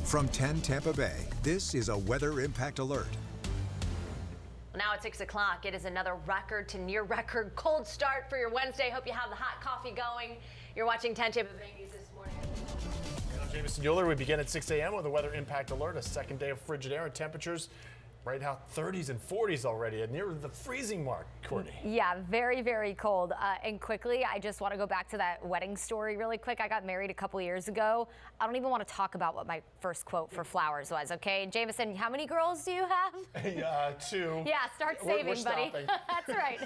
From 10 Tampa Bay, this is a weather impact alert. Now at 6 o'clock, it is another record to near record cold start for your Wednesday. Hope you have the hot coffee going. You're watching 10 Tampa Bay News this morning. And I'm Jameson Euler. We begin at 6 a.m. with a weather impact alert. A second day of frigid air and temperatures right now 30s and 40s already, near the freezing mark, Courtney. Yeah, very, very cold. And quickly, I just want to go back to that wedding story really quick. I got married a couple years ago. I don't even want to talk about what my first quote for flowers was, okay? Jameson, how many girls do you have? 2. Yeah, start saving, we're buddy. That's right.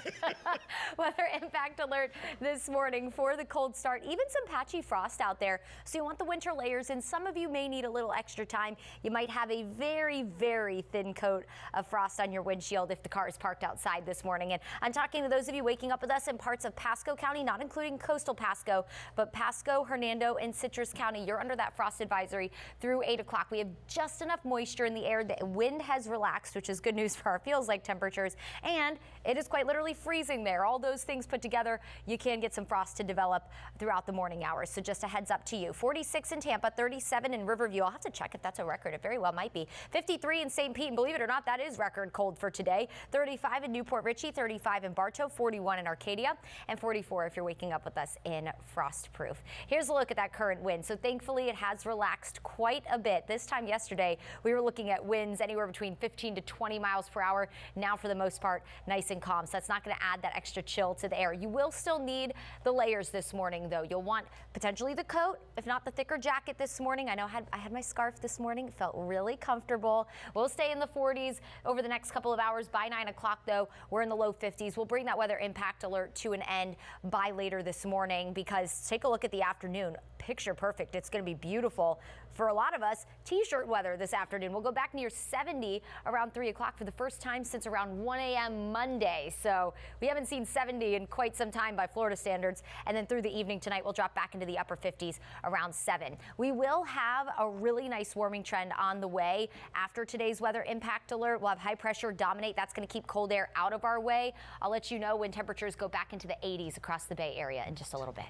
Weather impact alert this morning for the cold start. Even some patchy frost out there. So you want the winter layers, and some of you may need a little extra time. You might have a very, very thin coat of frost on your windshield if the car is parked outside this morning. And I'm talking to those of you waking up with us in parts of Pasco County, not including coastal Pasco, but Pasco, Hernando, and Citrus County. You're under that frost advisory through 8 o'clock. We have just enough moisture in the air. The wind has relaxed, which is good news for our feels like temperatures, and it is quite literally freezing there. All those things put together, you can get some frost to develop throughout the morning hours. So just a heads up to you. 46 in Tampa, 37 in Riverview. I'll have to check if that's a record. It very well might be. 53 in St. Pete, and believe it or not, that is record cold for today. 35 in Newport Richey, 35 in Bartow, 41 in Arcadia, and 44 if you're waking up with us in Frostproof. Here's a look at that current wind. So thankfully it has relaxed quite a bit. This time yesterday we were looking at winds anywhere between 15 to 20 miles per hour. Now for the most part nice and calm. So that's not going to add that extra chill to the air. You will still need the layers this morning though. You'll want potentially the coat, if not the thicker jacket this morning. I know I had my scarf this morning. It felt really comfortable. We'll stay in the 40s over the next couple of hours. By 9 o'clock though, we're in the low 50s. We'll bring that weather impact alert to an end by later this morning, because take a look at the afternoon. Picture perfect. It's going to be beautiful for a lot of us. T-shirt weather this afternoon. We'll go back near 70 around 3 o'clock for the first time since around 1 a.m. Monday. So we haven't seen 70 in quite some time by Florida standards. And then through the evening tonight, we'll drop back into the upper 50s around 7. We will have a really nice warming trend on the way after today's weather impact alert. We'll have high pressure dominate. That's going to keep cold air out of our way. I'll let you know when temperatures go back into the 80s across the Bay Area in just a little bit.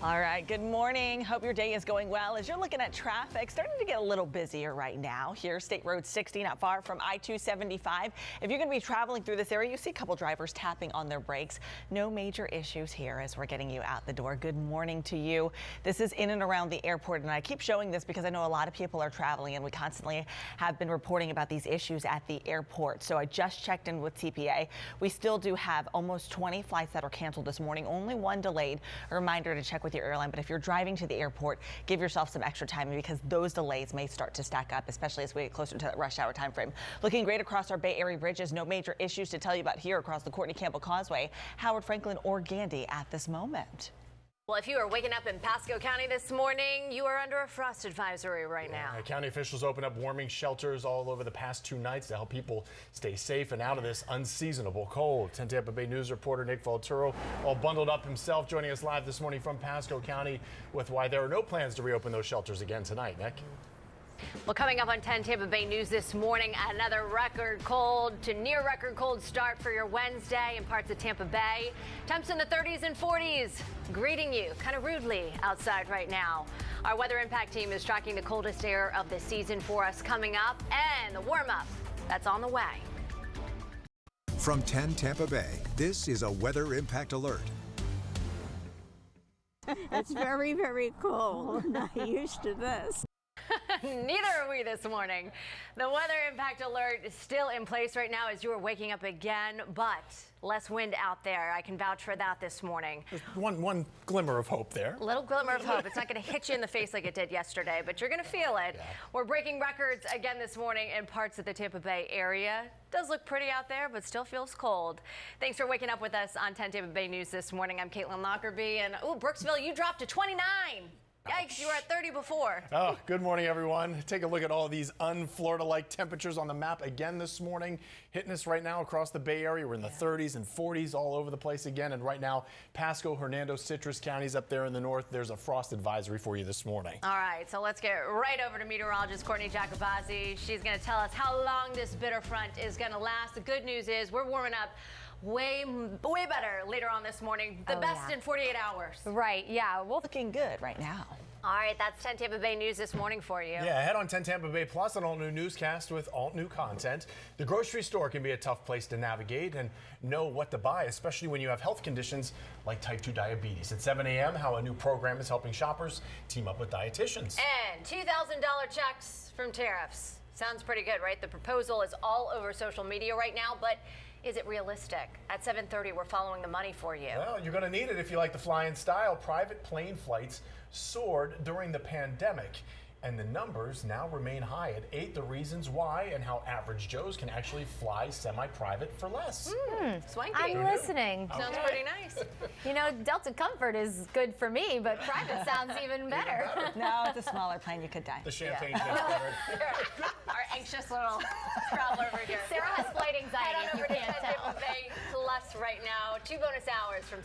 All right, good morning. Hope your day is going well. As you're looking at traffic, starting to get a little busier right now. Here, State Road 60, not far from I-275. If you're going to be traveling through this area, you see a couple drivers tapping on their brakes. No major issues here as we're getting you out the door. Good morning to you. This is in and around the airport, and I keep showing this because I know a lot of people are traveling, and we constantly have been reporting about these issues at the airport. So I just checked in with TPA. We still do have almost 20 flights that are canceled this morning, only one delayed. A reminder to check with your airline, but if you're driving to the airport, give yourself some extra time because those delays may start to stack up, especially as we get closer to that rush hour time frame. Looking great across our Bay Area bridges. No major issues to tell you about here across the Courtney Campbell Causeway, Howard Franklin, or Gandy at this moment. Well, if you are waking up in Pasco County this morning, you are under a frost advisory right now. County officials opened up warming shelters all over the past 2 nights to help people stay safe and out of this unseasonable cold. 10 Tampa Bay News reporter Nick Valturo, all bundled up himself, joining us live this morning from Pasco County with why there are no plans to reopen those shelters again tonight. Nick? Well, coming up on 10 Tampa Bay News this morning, another record cold to near record cold start for your Wednesday in parts of Tampa Bay. Temps in the 30s and 40s, greeting you kind of rudely outside right now. Our weather impact team is tracking the coldest air of the season for us coming up, and the warm up that's on the way. From 10 Tampa Bay, this is a weather impact alert. It's very, very cold. Not used to this. Neither are we this morning. The weather impact alert is still in place right now as you are waking up again, but less wind out there. I can vouch for that this morning. There's one glimmer of hope there. A little glimmer of hope. It's not going to hit you in the face like it did yesterday, but you're going to feel it. Yeah. We're breaking records again this morning in parts of the Tampa Bay area. Does look pretty out there, but still feels cold. Thanks for waking up with us on 10 Tampa Bay News this morning. I'm Caitlin Lockerbie, and Brooksville, you dropped to 29. Yikes, you were at 30 before. Oh, good morning, everyone. Take a look at all these un-Florida-like temperatures on the map again this morning. Hitting us right now across the Bay Area. We're in the 30s and 40s all over the place again. And right now, Pasco, Hernando, Citrus counties up there in the north, there's a frost advisory for you this morning. All right, so let's get right over to meteorologist Courtney Jacobazzi. She's going to tell us how long this bitter front is going to last. The good news is we're warming up way better later on this morning. The best in 48 hours. Right, yeah. Looking good right now. All right, that's 10 Tampa Bay News this morning for you. Yeah, head on 10 Tampa Bay Plus, an all-new newscast with all-new content. The grocery store can be a tough place to navigate and know what to buy, especially when you have health conditions like type 2 diabetes. At 7 a.m., how a new program is helping shoppers team up with dietitians. And $2,000 checks from tariffs. Sounds pretty good, right? The proposal is all over social media right now, but is it realistic? At 7:30, we're following the money for you. Well, you're going to need it if you like to fly in style. Private plane flights soared during the pandemic, and the numbers now remain high. At 8, the reasons why and how average Joes can actually fly semi-private for less. Swanky. I'm listening. Sounds pretty nice. You know, Delta Comfort is good for me, but private sounds even better. No, it's a smaller plane. You could die. The champagne gets better. Our anxious little traveler over here. Sarah has flight Head anxiety. on If you over to can't 10 tell. Tampa Bay Plus right now. 2 bonus hours from